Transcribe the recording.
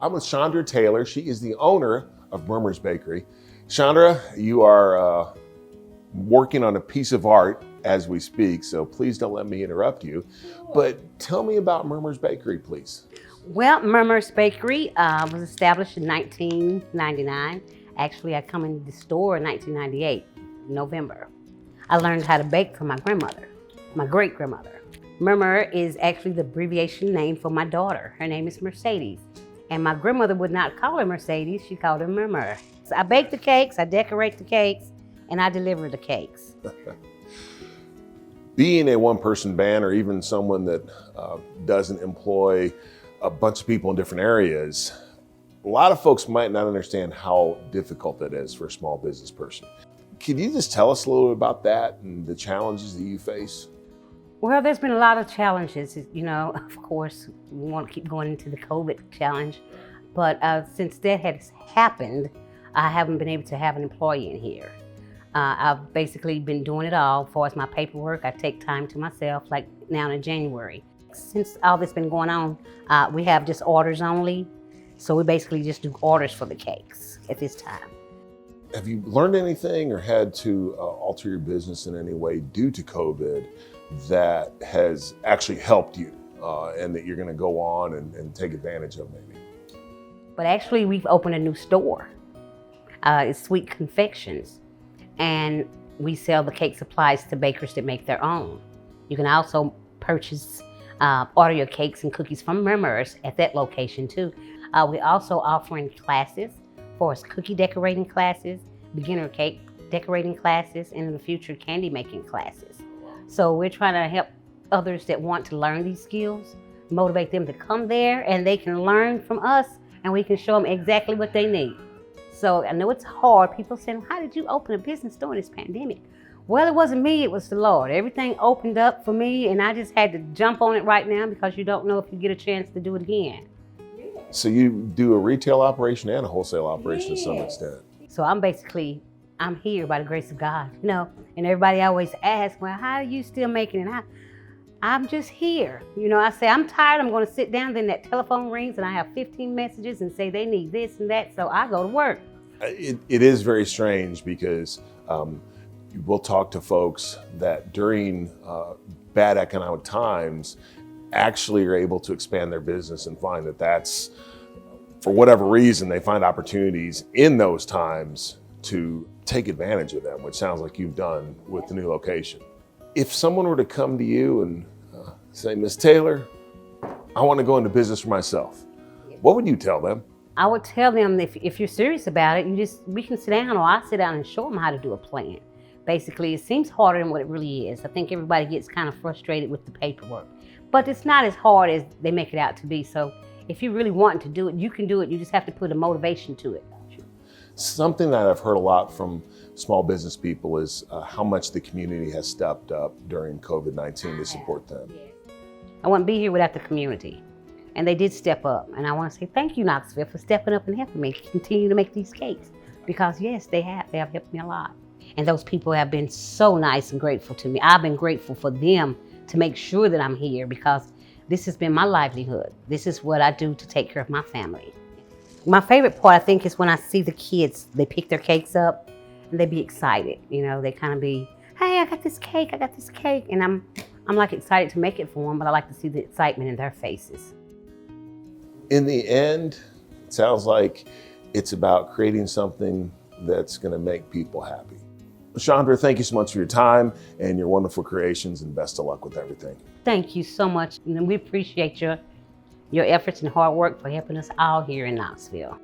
I'm with Chandra Taylor. She is the owner of Mer-Mer's Bakery. Chandra, you are working on a piece of art as we speak, so please don't let me interrupt you. But tell me about Mer-Mer's Bakery, please. Well, Mer-Mer's Bakery was established in 1999. Actually, I come into the store in 1998, November. I learned how to bake from my grandmother, my great-grandmother. Mer-Mer is actually the abbreviation name for my daughter. Her name is Mercedes. And my grandmother would not call her Mercedes, she called her Mer-Mer. So I bake the cakes, I decorate the cakes, and I deliver the cakes. Being a one-person band, or even someone that doesn't employ a bunch of people in different areas, a lot of folks might not understand how difficult that is for a small business person. Can you just tell us a little bit about that and the challenges that you face? Well, there's been a lot of challenges. You know, of course, we want to keep going into the COVID challenge, but since that has happened, I haven't been able to have an employee in here. I've basically been doing it all. As far as my paperwork, I take time to myself, like now in January. Since all this been going on, we have just orders only. So we basically just do orders for the cakes at this time. Have you learned anything or had to alter your business in any way due to COVID that has actually helped you and that you're going to go on and take advantage of maybe? But actually, we've opened a new store. It's Sweet Confections. And we sell the cake supplies to bakers that make their own. You can also purchase, order your cakes and cookies from Mer-Mer's at that location too. We're also offering classes for us, cookie decorating classes, beginner cake decorating classes, and in the future, candy making classes. So we're trying to help others that want to learn these skills, motivate them to come there, and they can learn from us, and we can show them exactly what they need. So I know it's hard. People saying, how did you open a business during this pandemic? Well, it wasn't me, it was the Lord. Everything opened up for me, and I just had to jump on it right now because you don't know if you get a chance to do it again. So you do a retail operation and a wholesale operation to some extent. So I'm here by the grace of God, you know, and everybody always asks, well, how are you still making it? I'm just here. You know, I say, I'm tired, I'm gonna sit down, then that telephone rings and I have 15 messages and say they need this and that, so I go to work. It is very strange because we'll talk to folks that during bad economic times actually are able to expand their business and find that that's, for whatever reason, they find opportunities in those times to take advantage of them, which sounds like you've done with the new location. If someone were to come to you and say, Miss Taylor, I want to go into business for myself, what would you tell them? I would tell them if you're serious about it, we can sit down, or I sit down and show them how to do a plan. Basically, it seems harder than what it really is. I think everybody gets kind of frustrated with the paperwork, but it's not as hard as they make it out to be. So if you really want to do it, you can do it. You just have to put a motivation to it. Something that I've heard a lot from small business people is how much the community has stepped up during COVID-19 to support them. I wouldn't be here without the community. And they did step up. And I want to say thank you, Knoxville, for stepping up and helping me continue to make these cakes. Because yes, they have helped me a lot. And those people have been so nice and grateful to me. I've been grateful for them to make sure that I'm here, because this has been my livelihood. This is what I do to take care of my family. My favorite part, I think, is when I see the kids, they pick their cakes up and they be excited. You know, they kind of be, hey, I got this cake. And I'm like excited to make it for them, but I like to see the excitement in their faces. In the end, it sounds like it's about creating something that's going to make people happy. Chandra, thank you so much for your time and your wonderful creations, and best of luck with everything. Thank you so much. And we appreciate your efforts and hard work for helping us all here in Knoxville.